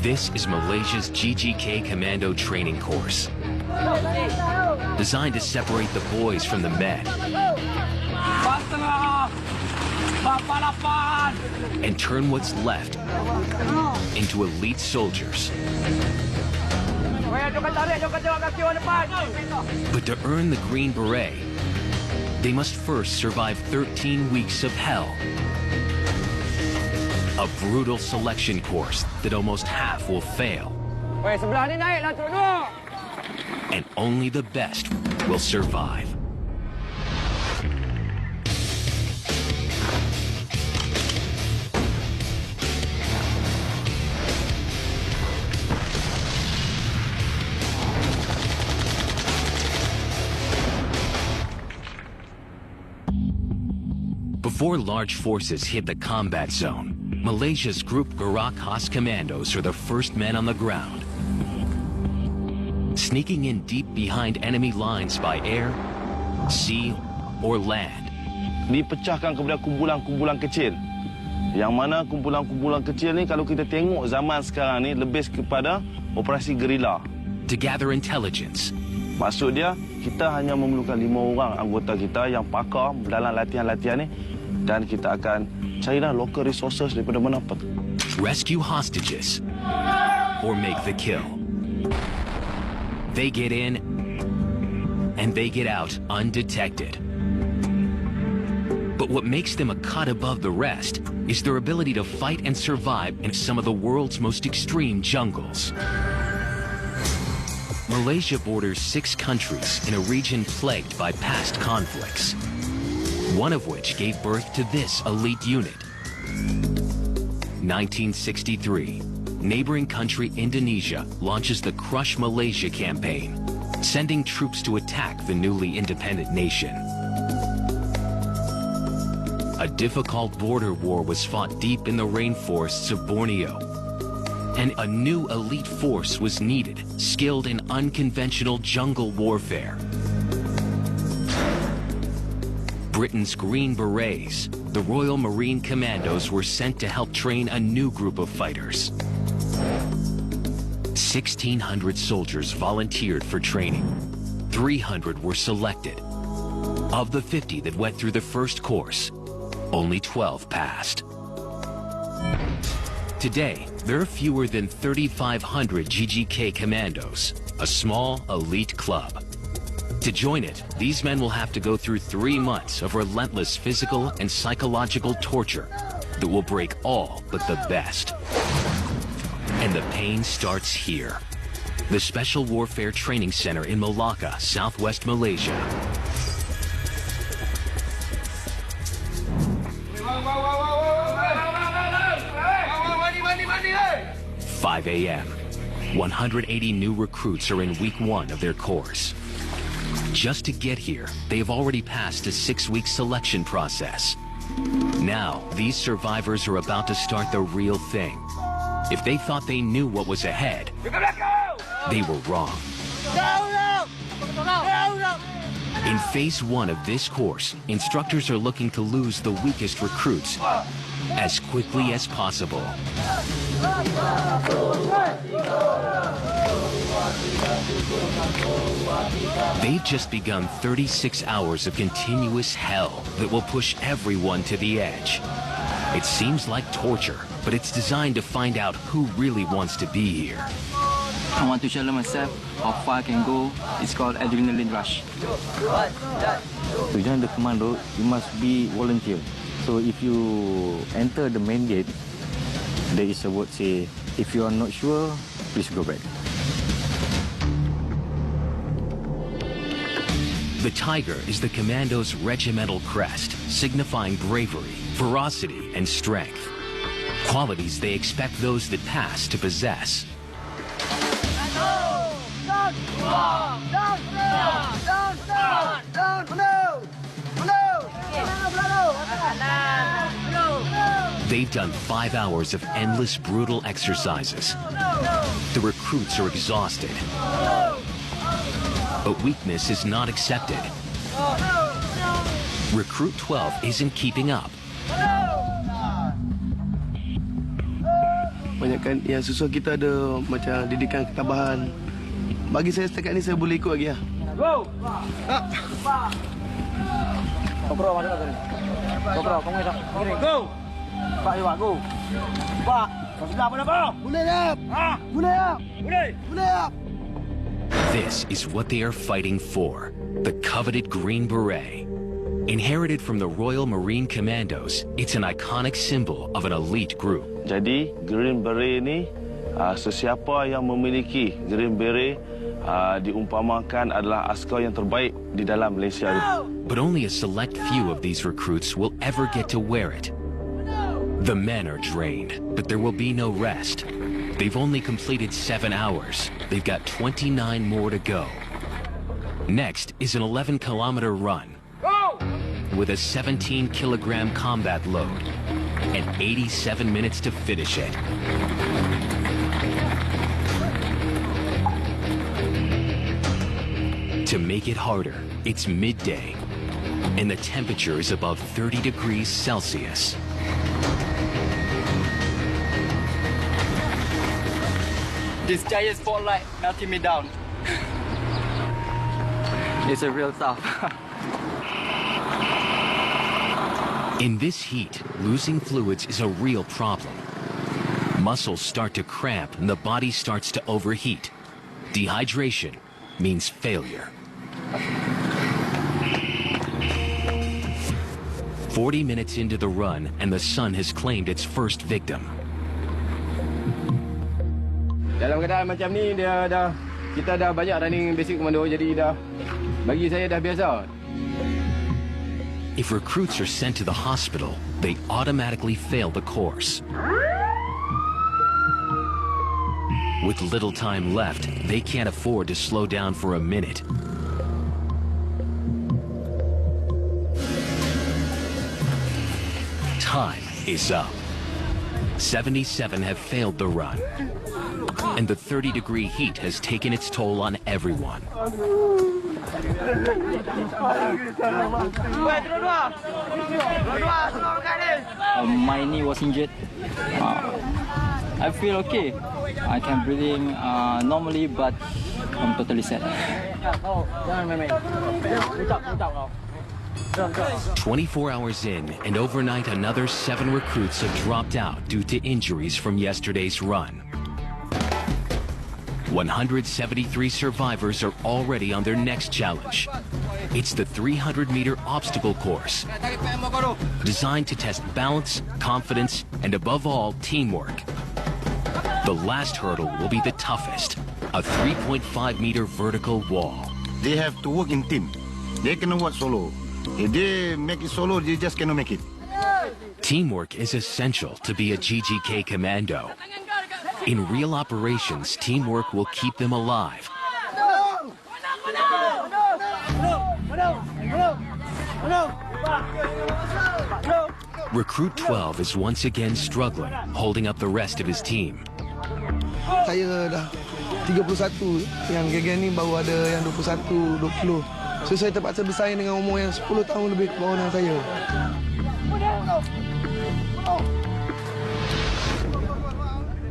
This is Malaysia's GGK Commando training course, designed to separate the boys from the men and turn what's left into elite soldiers. But to earn the Green Beret, they must first survive 13 weeks of hell. A brutal selection course that almost half will fail. And only the best will survive. Before large forces hit the combat zone, Malaysia's Group Gerak Khas Commandos are the first men on the ground, sneaking in deep behind enemy lines by air, sea, or land. Dipecahkan kepada kumpulan-kumpulan kecil. Yang mana kumpulan-kumpulan kecil ni kalau kita tengok zaman sekarang ni lebih kepada operasi gerila. To gather intelligence. Maksud dia, kita hanya memerlukan 5 orang anggota kita yang pakar dalam latihan-latihan ni, dan kita akan carilah local resources daripada mana pun. Rescue hostages or make the kill. They get in and they get out undetected. But what makes them a cut above the rest is their ability to fight and survive in some of the world's most extreme jungles. Malaysia borders 6 countries in a region plagued by past conflicts, one of which gave birth to this elite unit. 1963, neighboring country Indonesia launches the Crush Malaysia campaign, sending troops to attack the newly independent nation. A difficult border war was fought deep in the rainforests of Borneo, and a new elite force was needed, skilled in unconventional jungle warfare. Britain's Green Berets, the Royal Marine Commandos, were sent to help train a new group of fighters. 1,600 soldiers volunteered for training. 300 were selected. Of the 50 that went through the first course, only 12 passed. Today, there are fewer than 3,500 GGK Commandos, a small elite club. To join it, these men will have to go through 3 months of relentless physical and psychological torture that will break all but the best. And the pain starts here. The Special Warfare Training Center in Malacca, southwest Malaysia. 5 a.m. 180 new recruits are in week 1 of their course. Just to get here, they have already passed a 6-week selection process. Now, these survivors are about to start the real thing. If they thought they knew what was ahead, they were wrong. In phase 1 of this course, instructors are looking to lose the weakest recruits as quickly as possible. They've just begun 36 hours of continuous hell that will push everyone to the edge. It seems like torture, but it's designed to find out who really wants to be here. I want to challenge myself how far I can go. It's called adrenaline rush. To join the commando, you must be volunteer. So if you enter the main gate, there is a word say, if you are not sure, please go back. The tiger is the commando's regimental crest, signifying bravery, ferocity, and strength. Qualities they expect those that pass to possess. They've done 5 hours of endless, brutal exercises. The recruits are exhausted. But weakness is not accepted. Recruit 12 isn't keeping up. Kebanyakan yang susah kita ada macam didikan ketabahan. Bagi saya setakat ni saya boleh ikut lagi lah. Go! Kopro, masuk ke sini. Kopro, kamu esok. Kiri, go! Pak, juga, go! Pak, kau sudah apa apa? Boleh tak? Ah! Boleh tak? Boleh! Boleh tak? This is what they are fighting for, the coveted Green Beret. Inherited from the Royal Marine Commandos, it's an iconic symbol of an elite group. Jadi, Green Beret ni, sesiapa yang memiliki Green Beret diumpamakan adalah askar yang terbaik di dalam Malaysia. But only a select few of these recruits will ever get to wear it. The men are drained, but there will be no rest. They've only completed 7 hours. They've got 29 more to go. Next is an 11-kilometer run with a 17-kilogram combat load and 87 minutes to finish it. To make it harder, it's midday, and the temperature is above 30 degrees Celsius. This giant spotlight melting me down. It's a real tough. In this heat, losing fluids is a real problem. Muscles start to cramp and the body starts to overheat. Dehydration means failure. 40 minutes into the run and the sun has claimed its first victim. Dalam keadaan macam ni, kita dah banyak running basic komando, jadi bagi saya dah biasa. If recruits are sent to the hospital, they automatically fail the course. With little time left, they can't afford to slow down for a minute. Time is up. 77 have failed the run, and the 30-degree heat has taken its toll on everyone. My knee was injured. I feel okay. I can breathe in normally, but I'm totally sad. 24 hours in, and overnight another 7 recruits have dropped out due to injuries from yesterday's run. 173 survivors are already on their next challenge. It's the 300-meter obstacle course, designed to test balance, confidence, and above all, teamwork. The last hurdle will be the toughest, a 3.5-meter vertical wall. They have to work in team. They cannot work solo. If they make it solo, they just cannot make it. Teamwork is essential to be a GGK commando. In real operations, teamwork will keep them alive. Recruit 12 is once again struggling, holding up the rest of his team. Saya dah 31, yang geng ni baru ada yang 21, 20. So saya terpaksa bersaing dengan umur yang 10 tahun lebih ke bawah dengan saya.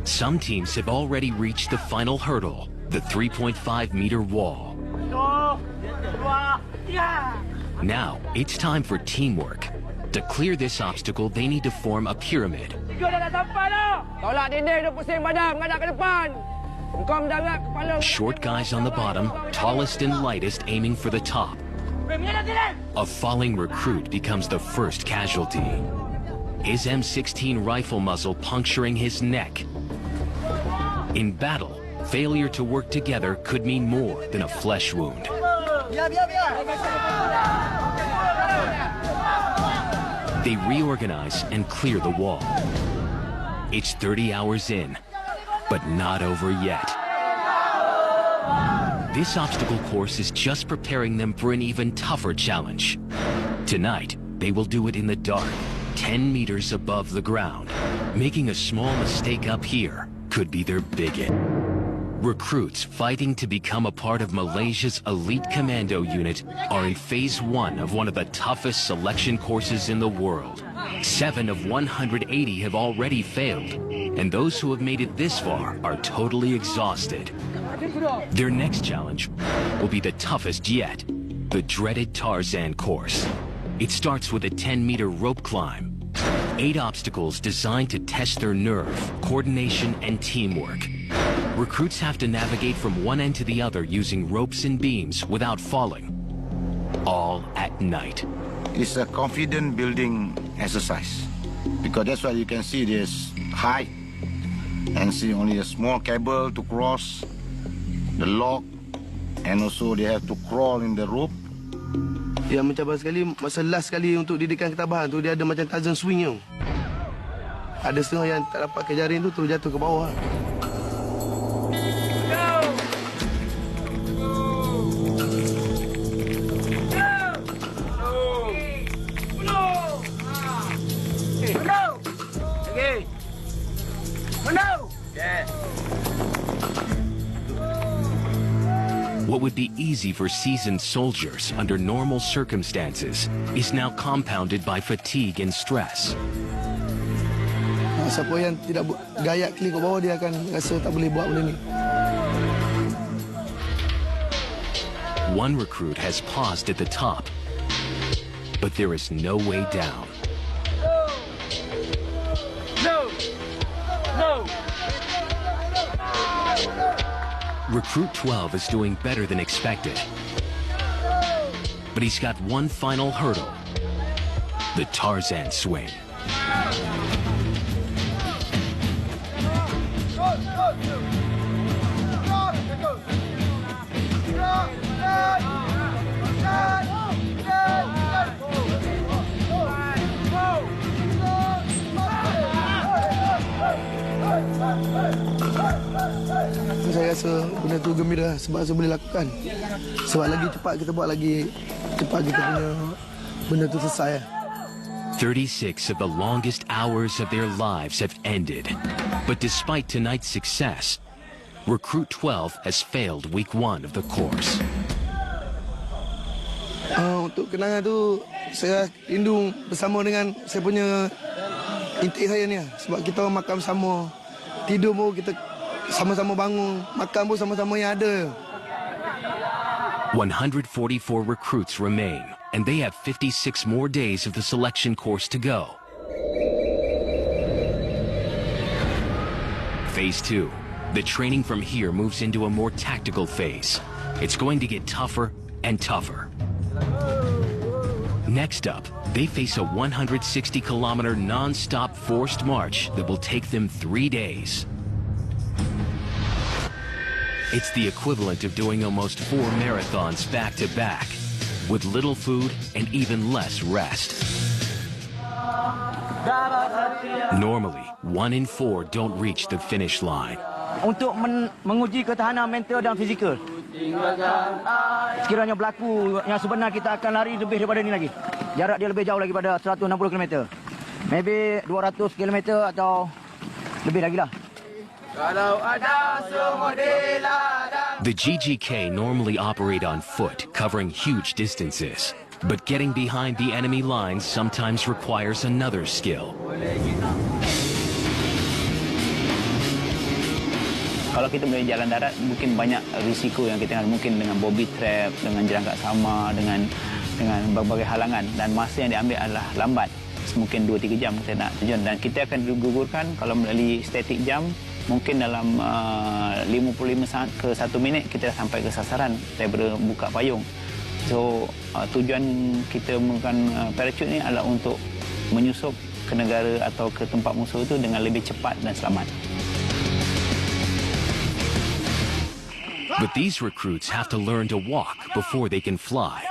Some teams have already reached the final hurdle, the 3.5-meter wall. Now, it's time for teamwork. To clear this obstacle, they need to form a pyramid. Short guys on the bottom, tallest and lightest aiming for the top. A falling recruit becomes the first casualty. His M16 rifle muzzle puncturing his neck. In battle, failure to work together could mean more than a flesh wound. They reorganize and clear the wall. It's 30 hours in, but not over yet. This obstacle course is just preparing them for an even tougher challenge. Tonight, they will do it in the dark, 10 meters above the ground. Making a small mistake up here could be their bigot. Recruits fighting to become a part of Malaysia's elite commando unit are in phase 1 of one of the toughest selection courses in the world. 7 of 180 have already failed, and those who have made it this far are totally exhausted. Their next challenge will be the toughest yet, the dreaded Tarzan course. It starts with a 10-meter rope climb. 8 obstacles designed to test their nerve, coordination, and teamwork. Recruits have to navigate from one end to the other using ropes and beams without falling, all at night. It's a confident building exercise because that's why you can see this height and see only a small cable to cross the log, and also they have to crawl in the rope. Yang mencabar sekali, masa last sekali untuk didikan ketabahan tu, dia ada macam Tarzan swing tu. Ada setengah yang tak dapat ke jaring tu terus jatuh ke bawah. What would be easy for seasoned soldiers under normal circumstances is now compounded by fatigue and stress. Siapa yang tidak gayak klik ke bawah, dia akan rasa tak boleh buat benda ni. One recruit has paused at the top, but there is no way down. Recruit 12 is doing better than expected. But he's got one final hurdle, the Tarzan swing. Saya rasa benda tu gembira sebab saya boleh lakukan. Sebab lagi cepat kita buat, lagi cepat kita punya benda tu selesai. 36 of the longest hours of their lives have ended. But despite tonight's success, Recruit 12 has failed week 1 of the course. Untuk kenangan tu, saya rindu bersama dengan saya punya intik saya ni. Sebab kita makan bersama, tidur pun kita sama-sama bangun, makan pun sama-sama yang ada. 144 recruits remain, and they have 56 more days of the selection course to go. Phase 2. The training from here moves into a more tactical phase. It's going to get tougher and tougher. Next up, they face a 160-kilometer non-stop forced march that will take them 3 days. It's the equivalent of doing almost 4 marathons back-to-back, with little food and even less rest. Normally, 1 in 4 don't reach the finish line. Untuk menguji ketahanan mental dan fizikal. Sekiranya berlaku yang sebenar, kita akan lari lebih daripada ini lagi. Jarak dia lebih jauh lagi pada 160 km. Maybe 200 km atau lebih lagi lah. The GGK normally operate on foot, covering huge distances. But getting behind the enemy lines sometimes requires another skill. Kalau kita berjalan darat, mungkin banyak risiko yang kita ada. Mungkin dengan bobby trap, dengan jerangkak sama, dengan berbagai halangan. Dan masa yang diambil adalah lambat. Mungkin 2-3 jam kita nak terjun. Dan kita akan digugurkan kalau melalui static jump. Mungkin dalam 55 saat ke 1 minit kita dah sampai ke sasaran daripada buka payung. So tujuan kita menggunakan parachute ni adalah untuk menyusup ke negara atau ke tempat musuh itu dengan lebih cepat dan selamat. But these recruits have to learn to walk before they can fly.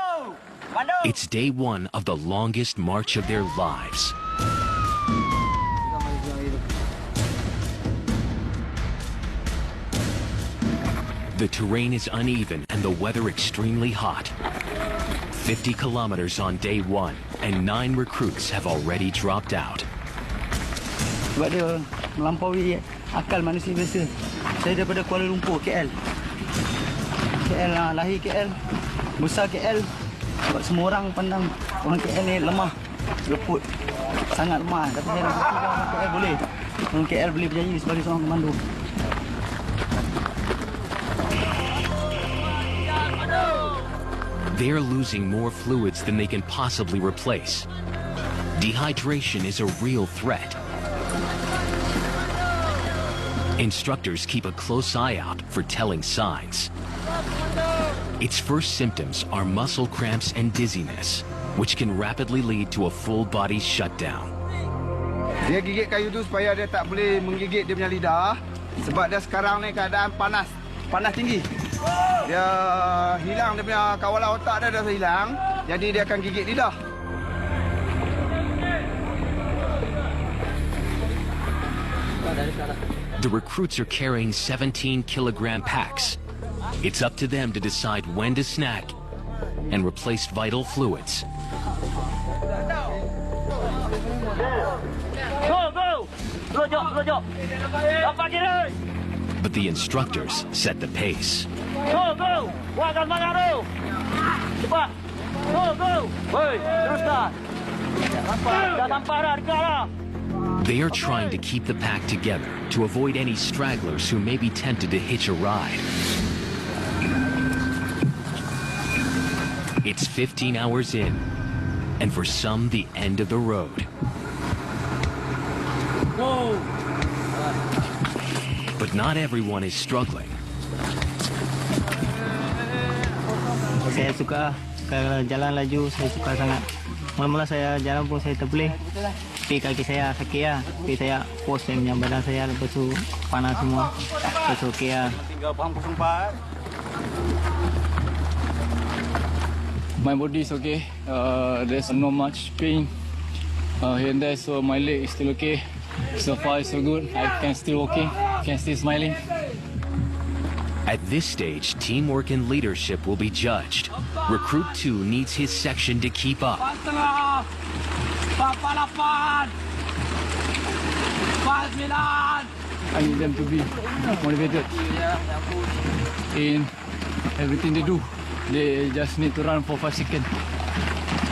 It's day 1 of the longest march of their lives. The terrain is uneven and the weather extremely hot. 50 kilometers on day 1, and 9 recruits have already dropped out. Sebab dia melampaui akal manusia biasa. Saya daripada Kuala Lumpur, KL. Lahir KL, besar KL. Sebab semua orang pandang orang KL ni lemah. reput sangat lemah. Tapi saya nak buktikan orang KL boleh. Orang KL boleh berjaya sebagai seorang komando. They're losing more fluids than they can possibly replace. Dehydration is a real threat. Instructors keep a close eye out for telling signs. Its first symptoms are muscle cramps and dizziness, which can rapidly lead to a full body shutdown. Dia gigit kayu tu supaya dia tak boleh menggigit dia punya lidah. Sebab dia sekarang ni keadaan panas tinggi. Dia hilang dia punya kawalan otak dia dah hilang. Jadi dia akan gigit lidah. The recruits are carrying 17-kilogram packs. It's up to them to decide when to snack and replace vital fluids. But the instructors set the pace. They are trying to keep the pack together to avoid any stragglers who may be tempted to hitch a ride. It's 15 hours in, and for some, the end of the road. But not everyone is struggling. Saya suka jalan laju, saya suka sangat. Mula-mula saya jalan pun saya tak boleh. Tapi kaki saya sakit ya. Tapi saya pos saya punya badan saya lepas tu panas semua. Lepas tu okey ya. My body is okay. There's not much pain here and there, so my leg is still okay. So far, it's so good. I can still walking, can still smiling. At this stage, teamwork and leadership will be judged. Recruit 2 needs his section to keep up. I need them to be motivated in everything they do. They just need to run for 5 seconds.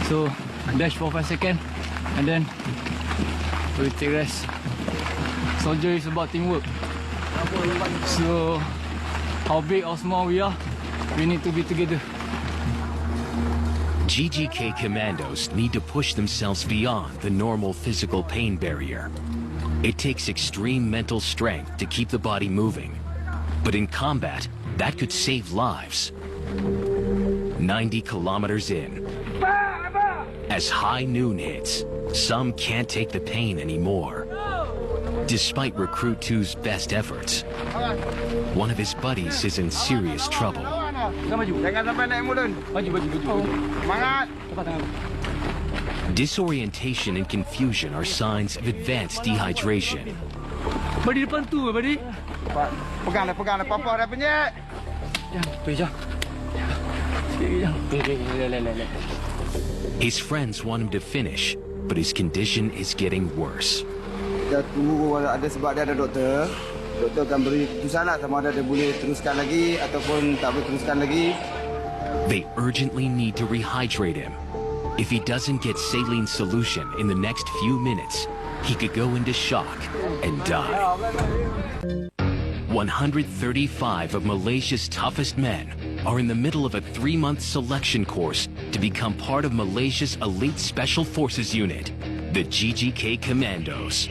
So dash for 5 seconds and then we take rest. Soldier is about teamwork. So how big or small we are, we need to be together. GGK commandos need to push themselves beyond the normal physical pain barrier. It takes extreme mental strength to keep the body moving. But in combat, that could save lives. 90 kilometers in. As high noon hits, some can't take the pain anymore. Despite Recruit 2's best efforts, one of his buddies is in serious trouble. Disorientation and confusion are signs of advanced dehydration. Badi depan tu, Badi. Peganglah, papa dah penyek. His friends want him to finish, but his condition is getting worse. Kita tunggu ada sebab dia ada doktor. Doktor akan beri keputusan lah sama ada dia boleh teruskan lagi ataupun tak boleh teruskan lagi. They urgently need to rehydrate him. If he doesn't get saline solution in the next few minutes, he could go into shock and die. 135 of Malaysia's toughest men are in the middle of a 3-month selection course to become part of Malaysia's elite special forces unit, the GGK Commandos.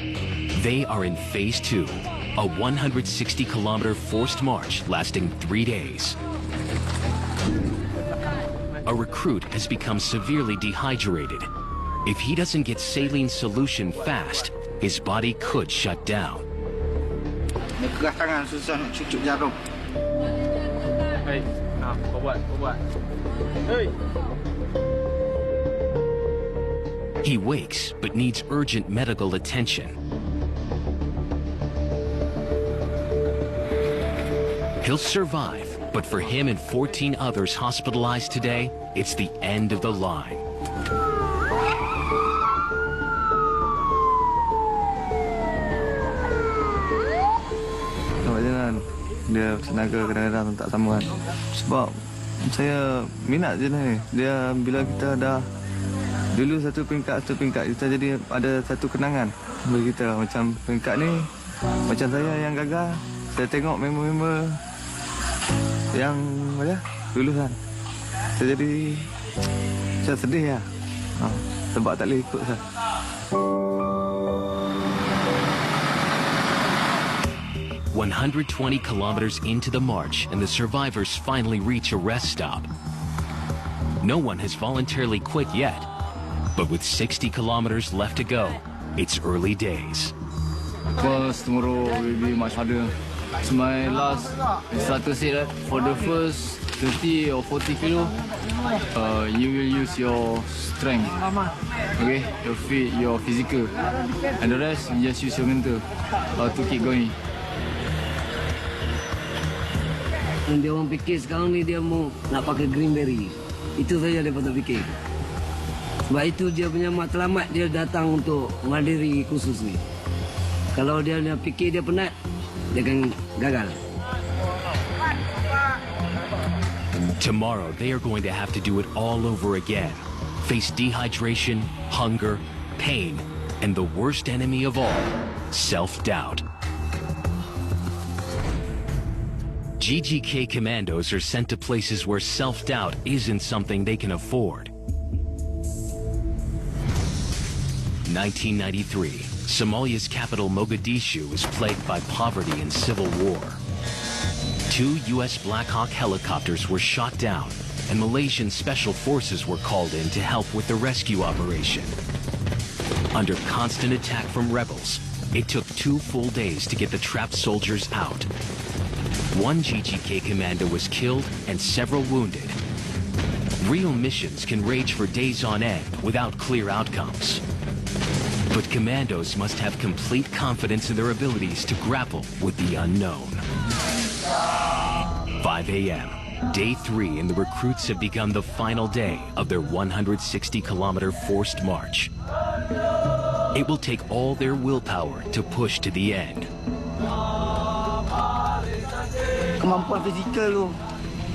They are in Phase 2, a 160-kilometer forced march lasting 3 days. A recruit has become severely dehydrated. If he doesn't get saline solution fast, his body could shut down. Keras tangan, susah nak cucuk jarum. Hey, kau buat. Hey. He wakes but needs urgent medical attention. He'll survive, but for him and 14 others hospitalized today, it's the end of the line. Nampak je kan, dia tenaga kadang-kadang tak sama kan. Sebab saya minat je ni. Dia bila kita dah Dulu satu peringkat kita jadi ada satu kenangan bagi kita. Macam peringkat ni, macam saya yang gagal, saya tengok member-member yang dulu kan. Saya jadi saya sedih lah. Sebab tak boleh ikut lah. "120 kilometers into the march and the survivors finally reach a rest stop. No one has voluntarily quit yet, but with 60 kilometers left to go, it's early days. Because tomorrow will be much harder. It's my last, I start to say that for the first 30 or 40 kilo, you will use your strength, okay, your feet, your physical, and the rest you just use your mental to keep going. Dia orang fikir sekarang ni dia mau nak pakai greenberry. Itu saja dia patut fikir. Sebab itu dia punya matlamat dia datang untuk menghadiri khusus ni. Kalau dia fikir dia penat, dia akan gagal. Tomorrow, they are going to have to do it all over again. Face dehydration, hunger, pain, and the worst enemy of all, self-doubt. GGK commandos are sent to places where self-doubt isn't something they can afford. 1993, Somalia's capital Mogadishu is plagued by poverty and civil war. 2 U.S. Black Hawk helicopters were shot down, and Malaysian special forces were called in to help with the rescue operation. Under constant attack from rebels, it took 2 full days to get the trapped soldiers out. 1 GGK commando was killed and several wounded. Real missions can rage for days on end without clear outcomes. But commandos must have complete confidence in their abilities to grapple with the unknown. 5 a.m., day 3, and the recruits have begun the final day of their 160-kilometer forced march. It will take all their willpower to push to the end. Kemampuan fizikal tu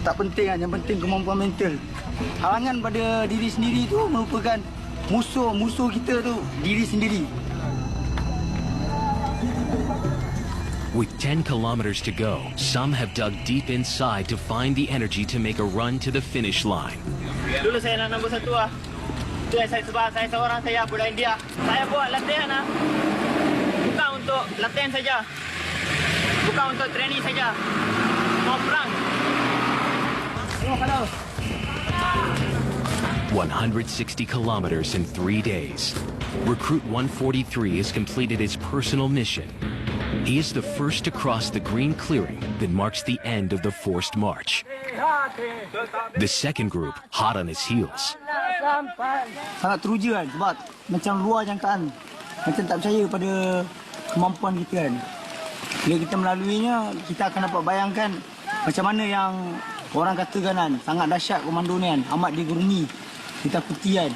tak penting kan, yang penting kemampuan mental. Halangan pada diri sendiri tu merupakan musuh kita tu diri sendiri. With 10 kilometers to go, some have dug deep inside to find the energy to make a run to the finish line. Dulu saya nak nombor 1 lah. Itu yang saya sebab saya seorang, saya budak India. Saya buat latihan lah. Bukan untuk latihan saja. Bukan untuk training saja. Mau perang. Tengok kalau. 160 kilometers in 3 days. Recruit 143 has completed his personal mission. He is the first to cross the green clearing that marks the end of the forced march. The second group, hot on his heels. Sangat teruja kan, sebab macam luar jangkaan. Macam tak percaya pada kemampuan kita kan. Bila kita melaluinya, kita akan dapat bayangkan macam mana yang orang katakan kan, sangat dahsyat komando ni kan, amat digurungi, ditakuti kan.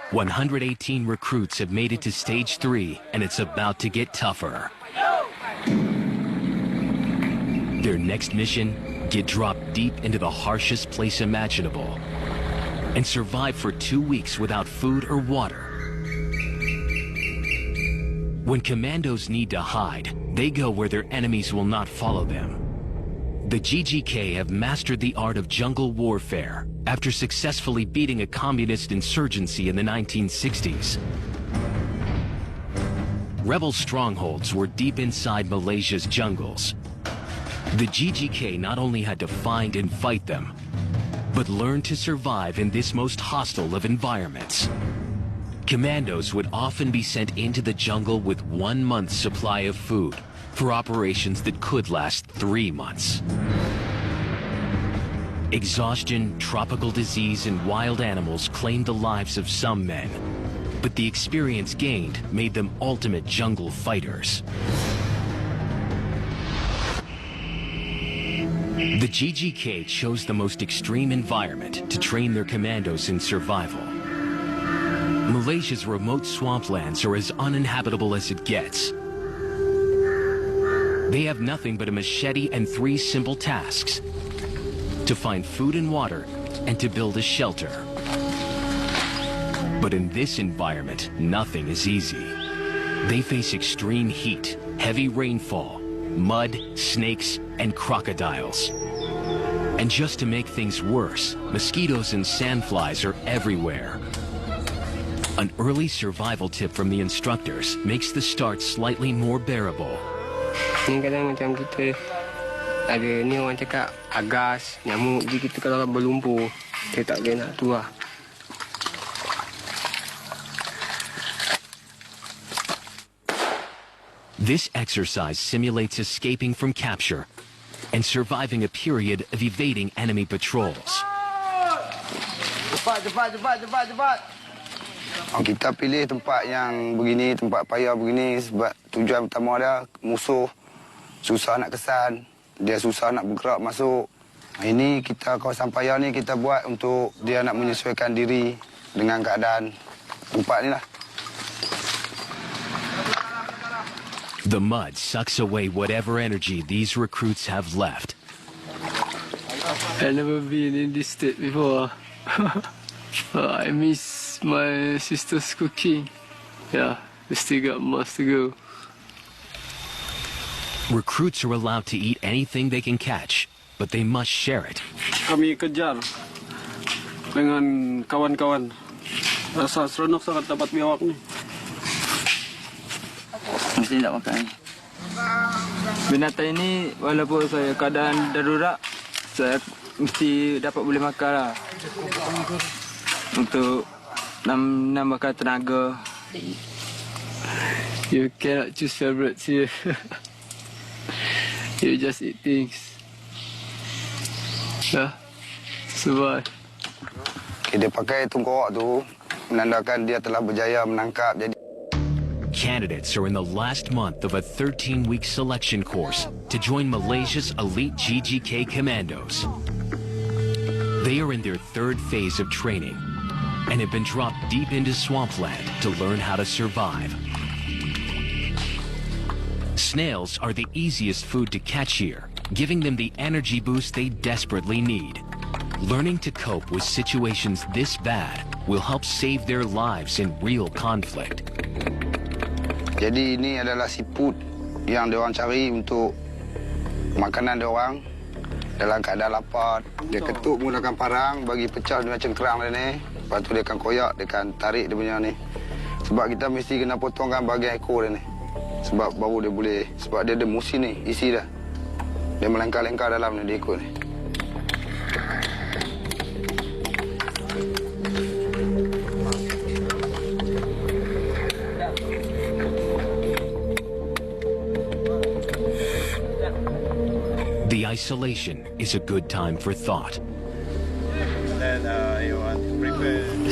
"118 recruits have made it to stage 3, and it's about to get tougher. Their next mission, get dropped deep into the harshest place imaginable and survive for 2 weeks without food or water. When commandos need to hide, they go where their enemies will not follow them. The GGK have mastered the art of jungle warfare after successfully beating a communist insurgency in the 1960s. Rebel strongholds were deep inside Malaysia's jungles. The GGK not only had to find and fight them, but learn to survive in this most hostile of environments. Commandos would often be sent into the jungle with 1 month's supply of food for operations that could last 3 months. Exhaustion, tropical disease, and wild animals claimed the lives of some men, but the experience gained made them ultimate jungle fighters. The GGK chose the most extreme environment to train their commandos in survival. Malaysia's remote swamplands are as uninhabitable as it gets. They have nothing but a machete and 3 simple tasks: to find food and water and to build a shelter. But in this environment, nothing is easy. They face extreme heat, heavy rainfall, mud, snakes, and crocodiles. And just to make things worse, mosquitoes and sandflies are everywhere. An early survival tip from the instructors makes the start slightly more bearable. Ni kadang macam kita ada ni orang cakap agas, nyamuk. Jadi kita kalau berlumpur, kita tak boleh nak tu lah. This exercise simulates escaping from capture and surviving a period of evading enemy patrols. Cepat. Kita pilih tempat yang begini, tempat payah begini sebab tujuan pertama dia musuh susah nak kesan, dia susah nak bergerak masuk. Ini kita kawasan payah ni kita buat untuk dia nak menyesuaikan diri dengan keadaan tempat ni lah. The mud sucks away whatever energy these recruits have left. I've never been in this state before. I miss my sister's cooking. Yeah, we still got months to go. Recruits are allowed to eat anything they can catch, but they must share it. Kami kejar dengan kawan-kawan. Rasa seronok sangat dapat biawak ni. Mesti tak makan. Binatang ini walaupun saya keadaan darurat, saya mesti dapat boleh makan lah. Untuk nambahkan tenaga. You cannot choose favorites here. You just eat things. Yeah, survive. Dia pakai tungkok tu menandakan dia telah berjaya menangkap. Jadi Candidates are in the last month of a 13-week selection course to join Malaysia's elite GGK Commandos. They are in their 3rd phase of training and have been dropped deep into swampland to learn how to survive. Snails are the easiest food to catch here, giving them the energy boost they desperately need. Learning to cope with situations this bad will help save their lives in real conflict. Jadi ini adalah siput yang diorang cari untuk makanan diorang dalam keadaan lapar. Dia ketuk menggunakan parang bagi pecah dengan cengkerang dia ni. Lepas tu dia akan koyak, dia akan tarik dia punya ni. Sebab kita mesti kena potongkan bahagian ekor dia ni. Sebab baru dia boleh, sebab dia ada musi ni, isi dah. Dia melengkar-lengkar dalam ni, dia ikut ni. The isolation is a good time for thought.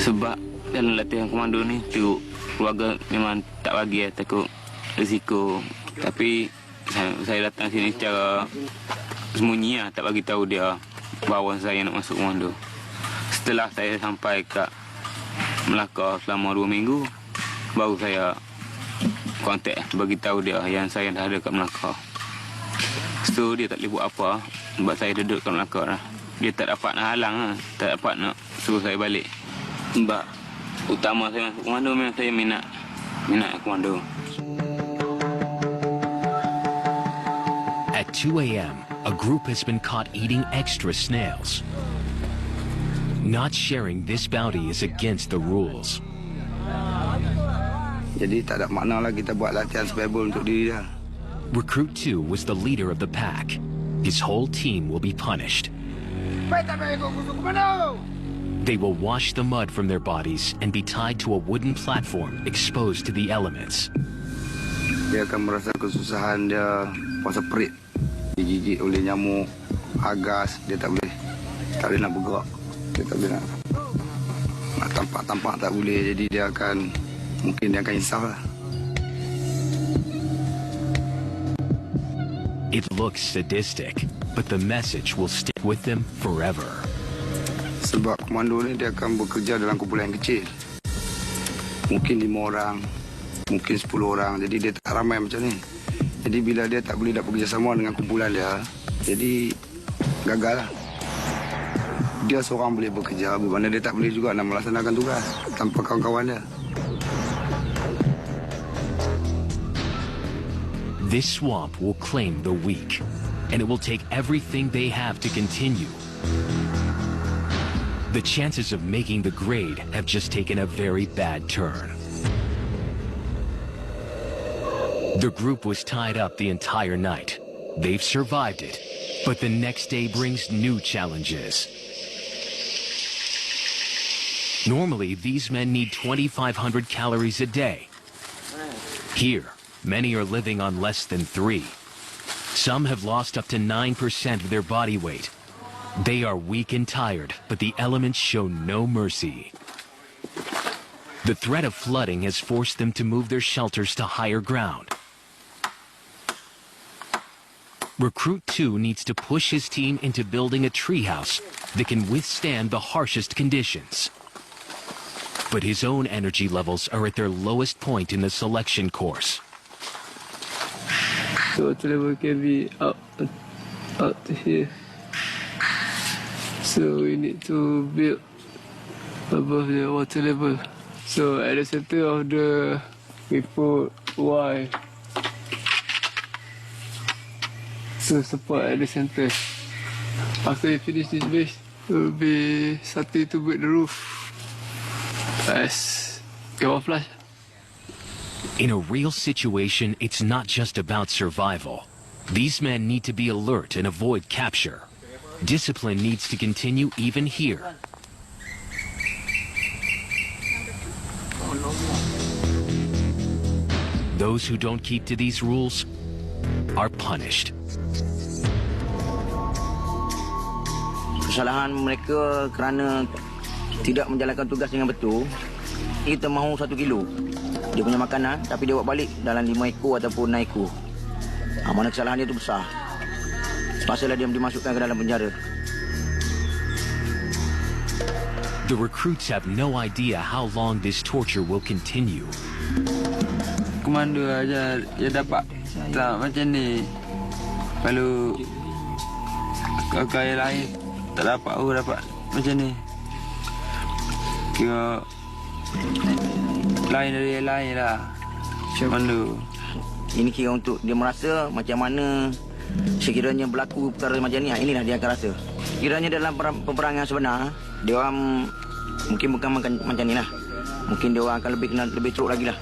Sebab dalam latihan komando ni, tu keluarga memang tak bagi takut risiko. Tapi saya datang sini secara sembunyi lah, tak bagi tahu dia bahawa saya nak masuk komando. Setelah saya sampai kat Melaka selama 2 minggu, baru saya kontak bagi tahu dia yang saya dah ada kat Melaka. So dia tak boleh buat apa sebab saya duduk kat Melaka lah. Dia tak dapat nak halang lah, tak dapat nak suruh saya balik. Sebab utama saya masuk komando memang saya minat komando. At 2 a.m., a group has been caught eating extra snails. Not sharing this bounty is against the rules. Jadi tak ada makna lah kita buat latihan survival untuk diri dia. Recruit 2 was the leader of the pack. His whole team will be punished. They will wash the mud from their bodies and be tied to a wooden platform exposed to the elements. Dia akan merasa kesusahan, dia puasa perit, digigit oleh nyamuk, agas, dia tak boleh nak bergerak, dia tak boleh nak tampak tak boleh, jadi dia akan insaf lah. It looks sadistic, but the message will stick with them forever. Sebab komando ni dia akan bekerja dalam kumpulan yang kecil. Mungkin 5 orang, mungkin 10 orang. Jadi dia tak ramai macam ni. Jadi bila dia tak boleh bekerjasama dengan kumpulan dia, jadi gagal lah. Dia seorang boleh bekerja, bermakna dia tak boleh juga nak melaksanakan tugas tanpa kawan-kawan dia. This swamp will claim the weak, and it will take everything they have to continue. The chances of making the grade have just taken a very bad turn. The group was tied up the entire night. They've survived it, but the next day brings new challenges. Normally, these men need 2,500 calories a day. Here, many are living on less than 3. Some have lost up to 9% of their body weight. They are weak and tired, but the elements show no mercy. The threat of flooding has forced them to move their shelters to higher ground. Recruit 2 needs to push his team into building a treehouse that can withstand the harshest conditions. But his own energy levels are at their lowest point in the selection course. So water level can be up to here. So we need to build above the water level. So at the center of the, we put Y. So support at the center. After we finish this base, we'll be starting to build the roof. As camouflage. In a real situation, it's not just about survival. These men need to be alert and avoid capture. Discipline needs to continue even here. Those who don't keep to these rules are punished. Kesalahan mereka kerana tidak menjalankan tugas dengan betul. Kita mahu 1 kilo dia punya makanan, tapi dia buat balik dalam 5 ekor ataupun 6 ekor. Mana kesalahan dia tu besar. Sepatutnya dia dimasukkan ke dalam penjara. The recruits have no idea how long this torture will continue. Komando aja dia dapat tak macam ni. Kalau kakak yang lain tak dapat, dapat macam ni. Kira lain dari yang lain lah. Komando. Ini kira untuk dia merasa macam mana sekiranya berlaku perkara macam ni, inilah dia akan rasa. Kiranya dalam peperangan sebenar, dia orang mungkin bukan macam ni lah. Mungkin dia orang akan lebih teruk lagi lah.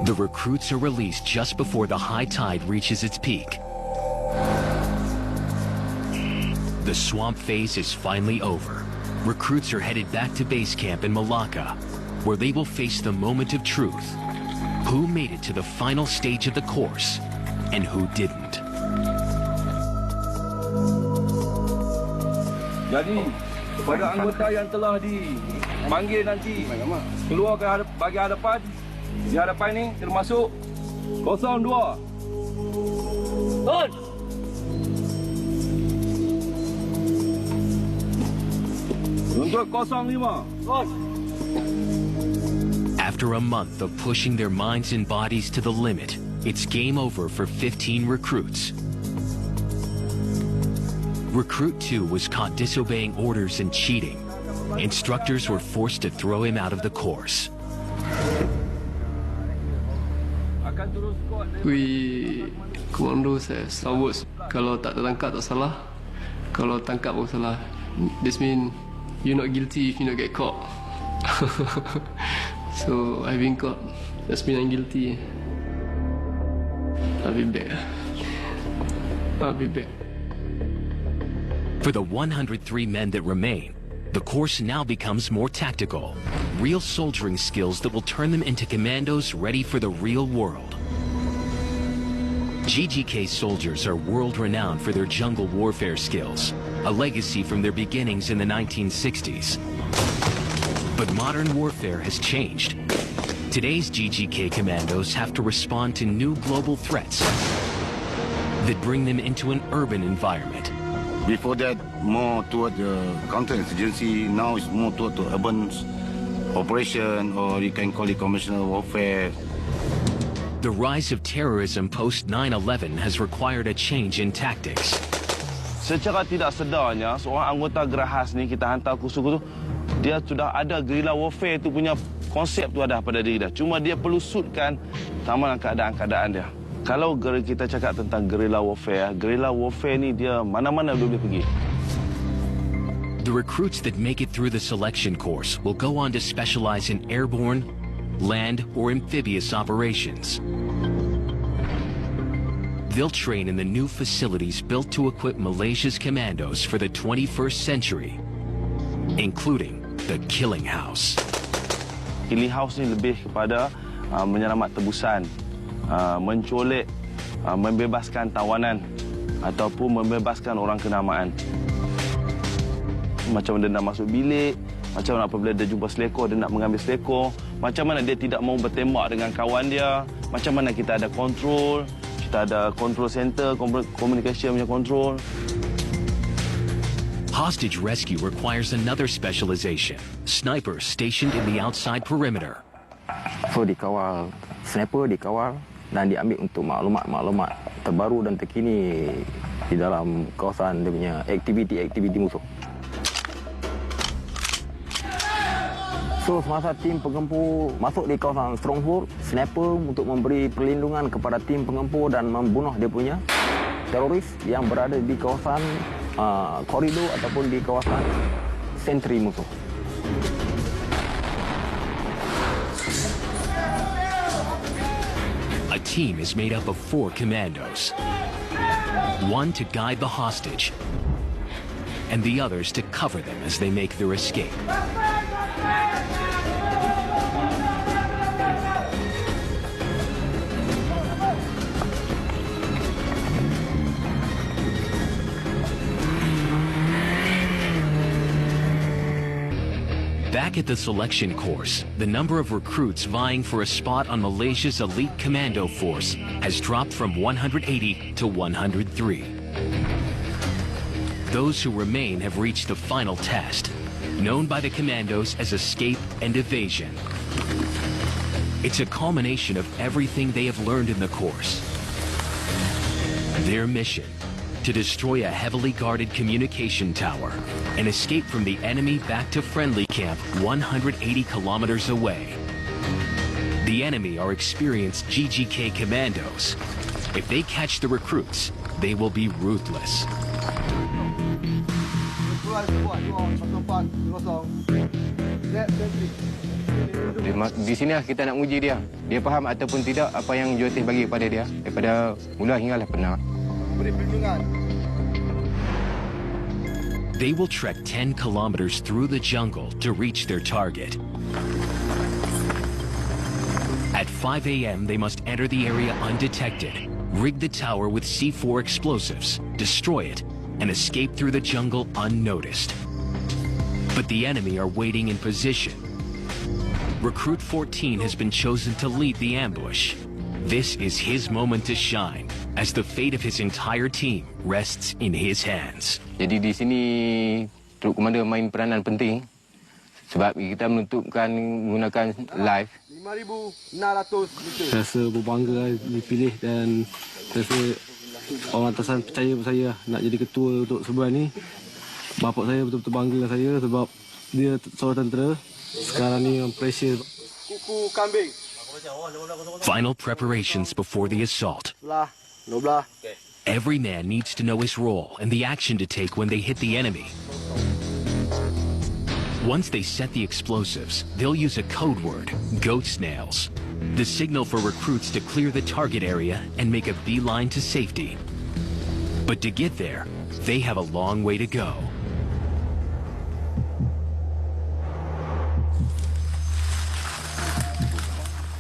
The recruits are released just before the high tide reaches its peak. The swamp phase is finally over. Recruits are headed back to base camp in Malacca, where they will face the moment of truth. Who made it to the final stage of the course, and who didn't? Jadi, kepada anggota yang telah dipanggil nanti, keluar ke bahagian hadapan. Di hadapan ini termasuk 02. Turun! Untuk 05. Turun! After a month of pushing their minds and bodies to the limit, it's game over for 15 recruits. Recruit 2 was caught disobeying orders and cheating. Instructors were forced to throw him out of the course. Komando saya sambut. Kalau tak tertangkap tak salah. Kalau tangkap pun salah. This mean you're not guilty if you not get caught. So I've been caught. That's mean I'm guilty. I'll be back. I'll be back. For the 103 men that remain, the course now becomes more tactical. Real soldiering skills that will turn them into commandos ready for the real world. GGK soldiers are world-renowned for their jungle warfare skills, a legacy from their beginnings in the 1960s. But modern warfare has changed. Today's GGK commandos have to respond to new global threats that bring them into an urban environment. Before that, more toward the counterinsurgency. Now it's more toward the urban operation, or you can call it conventional warfare. The rise of terrorism post 9/11 has required a change in tactics. Secara tidak sedarnya, seorang anggota gerahas ni kita hantar kursus tu, dia sudah ada guerrilla warfare tu punya konsep tu ada pada diri dia. Cuma dia perlu suitkan sama dengan keadaan-keadaan dia. Kalau kita cakap tentang guerrilla warfare ni dia mana-mana dia boleh pergi. The recruits that make it through the selection course will go on to specialize in airborne, land, or amphibious operations. They'll train in the new facilities built to equip Malaysia's commandos for the 21st century, including the Killing House. Killing House ni lebih kepada menyelamat tebusan, mencolek, membebaskan tawanan ataupun membebaskan orang kenamaan. Macam mana dia nak masuk bilik, macam mana apabila dia jumpa selekor, dia nak mengambil selekor, macam mana dia tidak mahu bertembak dengan kawan dia, macam mana kita ada kontrol. Kita ada control center, communication punya control. Hostage rescue requires another specialization. Snipers stationed in the outside perimeter. So dikawal, sniper dikawal dan diambil untuk maklumat-maklumat terbaru dan terkini di dalam kawasan dia punya aktiviti-aktiviti musuh. So, semasa tim penggempur masuk di kawasan stronghold, sniper untuk memberi perlindungan kepada tim penggempur dan membunuh dia punya teroris yang berada di kawasan koridor ataupun di kawasan sentri musuh. A team is made up of 4 commandos. One to guide the hostage, and the others to cover them as they make their escape. Back at the selection course, the number of recruits vying for a spot on Malaysia's elite commando force has dropped from 180 to 103. Those who remain have reached the final test, known by the commandos as escape and evasion. It's a culmination of everything they have learned in the course. Their mission: to destroy a heavily guarded communication tower and escape from the enemy back to friendly camp 180 kilometers away. The enemy are experienced GGK commandos. If they catch the recruits, they will be ruthless. Di sini kita nak uji dia. Dia faham ataupun tidak apa yang Jotih bagi kepada dia. Daripada mula hinggalah pernah. They will trek 10 kilometers through the jungle to reach their target. At 5 a.m., they must enter the area undetected, rig the tower with C4 explosives, destroy it, and escape through the jungle unnoticed. But the enemy are waiting in position. Recruit 14 has been chosen to lead the ambush. This is his moment to shine, as the fate of his entire team rests in his hands. Jadi di sini Truk Komando main peranan penting sebab kita menentukan menggunakan live. 5,600 meter. Rasa berbangga dipilih dan rasa orang atasan percaya pada saya nak jadi ketua untuk sebuah ni. Bapak saya betul-betul bangga dengan saya sebab dia seorang tentera. Sekarang ni yang pressure. Kuku kambing. Final preparations before the assault. Every man needs to know his role and the action to take when they hit the enemy. Once they set the explosives, they'll use a code word, goat snails, the signal for recruits to clear the target area and make a beeline to safety. But to get there, they have a long way to go. –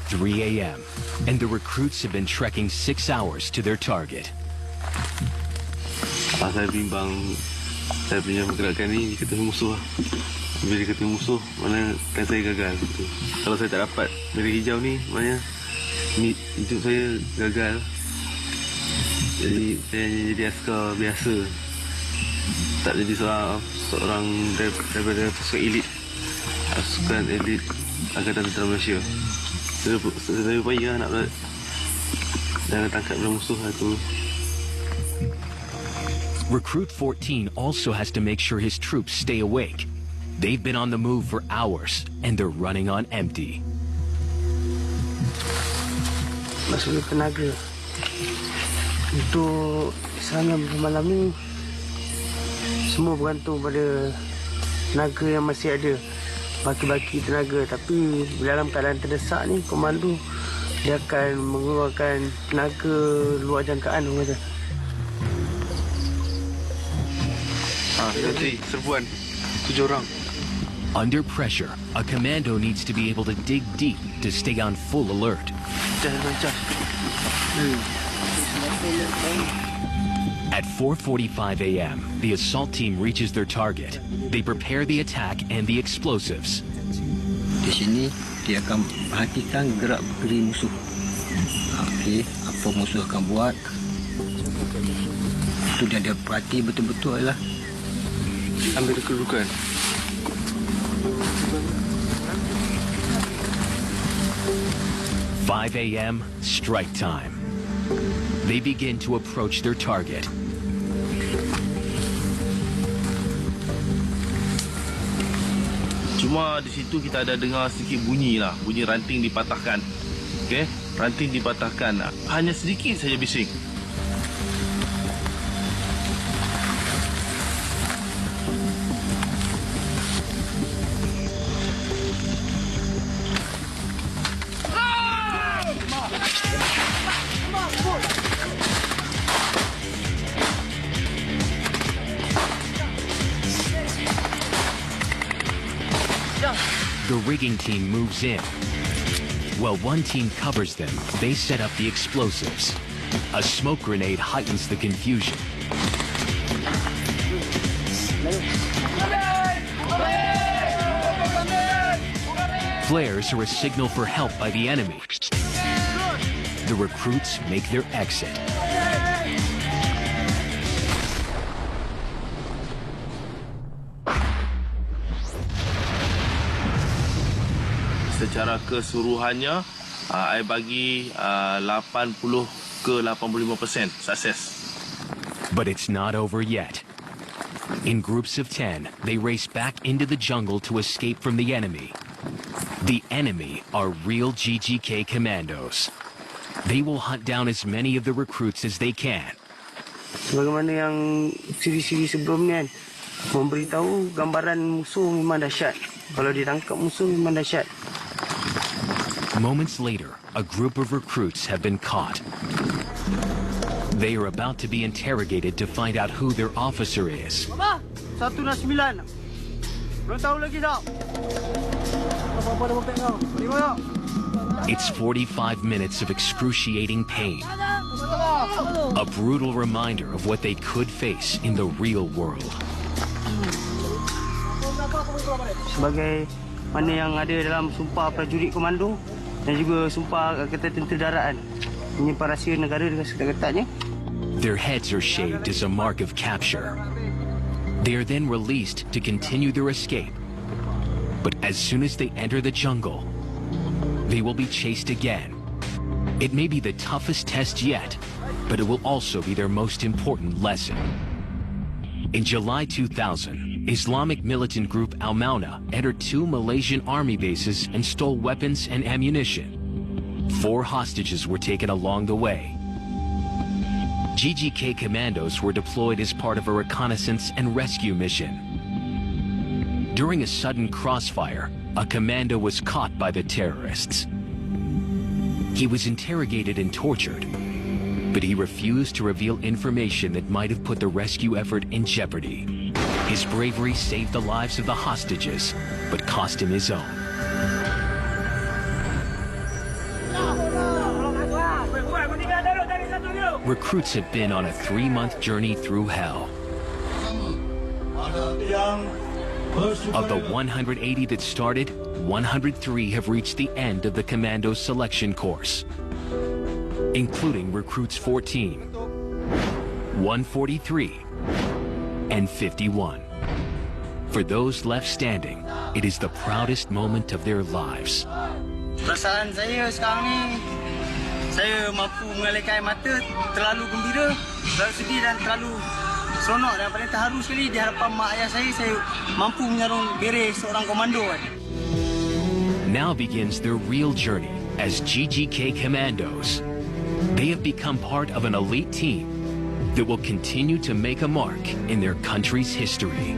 3 a.m., and the recruits have been trekking 6 hours to their target. Saya bimbang saya punya pergerakan ni ketemu musuh. Bila ketemu musuh, mana kan saya gagal. Kalau saya tak dapat dari hijau ni, maknanya hidup saya gagal. Jadi saya jadi askar biasa. Tak jadi seorang daripada pasukan elit. Pasukan elit Angkatan Tentera Malaysia. Saya payah nak Jangan tangkap musuh tu. Recruit 14 also has to make sure his troops stay awake. They've been on the move for hours, and they're running on empty. Maksudnya tenaga. Untuk serangan malam ni, semua bergantung pada tenaga yang masih ada. Baki-baki tenaga. Tapi dalam keadaan terdesak ni, komando dia akan mengeluarkan tenaga luar jangkaan. Jadi serbuan 7 orang. Under pressure, a commando needs to be able to dig deep to stay on full alert. At 4:45 a.m., the assault team reaches their target. They prepare the attack and the explosives. Di sini dia akan perhatikan gerak geri musuh. Okey, apa musuh akan buat? Itu dia perhati betul-betul adalah ambil kedudukan. "5 a.m. strike time. They begin to approach their target. Cuma di situ kita ada dengar sedikit bunyi lah, bunyi ranting dipatahkan. Okey, ranting dipatahkan. Hanya sedikit saja bising. The rigging team moves in. While one team covers them, they set up the explosives. A smoke grenade heightens the confusion. Flares are a signal for help by the enemy. The recruits make their exit. Secara keseluruhannya, saya bagi 80 ke 85% sukses. But it's not over yet. In groups of 10, they race back into the jungle to escape from the enemy. The enemy are real GGK commandos. They will hunt down as many of the recruits as they can. Sebagaimana yang siri-siri sebelum ni kan, memberitahu gambaran musuh memang dahsyat. Kalau ditangkap musuh memang dahsyat. Moments later, a group of recruits have been caught. They are about to be interrogated to find out who their officer is. Apa? 109. Belum tahu lagi tak? Apa-apa dah bumpet kau. Terima tak? It's 45 minutes of excruciating pain. A brutal reminder of what they could face in the real world. Sebagai mana yang ada dalam sumpah prajurit komando dan juga sumpah kata tentera daratan menyimpan rahsia negara dengan seketat-ketatnya. Their heads are shaved as a mark of capture. They are then released to continue their escape. But as soon as they enter the jungle, they will be chased again. It may be the toughest test yet, but it will also be their most important lesson. In July 2000, Islamic militant group Al-Mauna entered 2 Malaysian army bases and stole weapons and ammunition. 4 hostages were taken along the way. GGK commandos were deployed as part of a reconnaissance and rescue mission. During a sudden crossfire, a commando was caught by the terrorists. He was interrogated and tortured, but he refused to reveal information that might have put the rescue effort in jeopardy. His bravery saved the lives of the hostages, but cost him his own. Recruits had been on a 3-month journey through hell. Of the 180 that started, 103 have reached the end of the commando selection course, including recruits 14, 143, and 51. For those left standing, it is the proudest moment of their lives. Perasaan saya sekarang ni Saya mampu mengalihkan mata, terlalu gembira, terlalu sedih dan terlalu seronok. Dan paling terharu sekali di hadapan mak ayah saya mampu menyarung beret seorang komando. Now begins their real journey as GGK Commandos. They have become part of an elite team that will continue to make a mark in their country's history.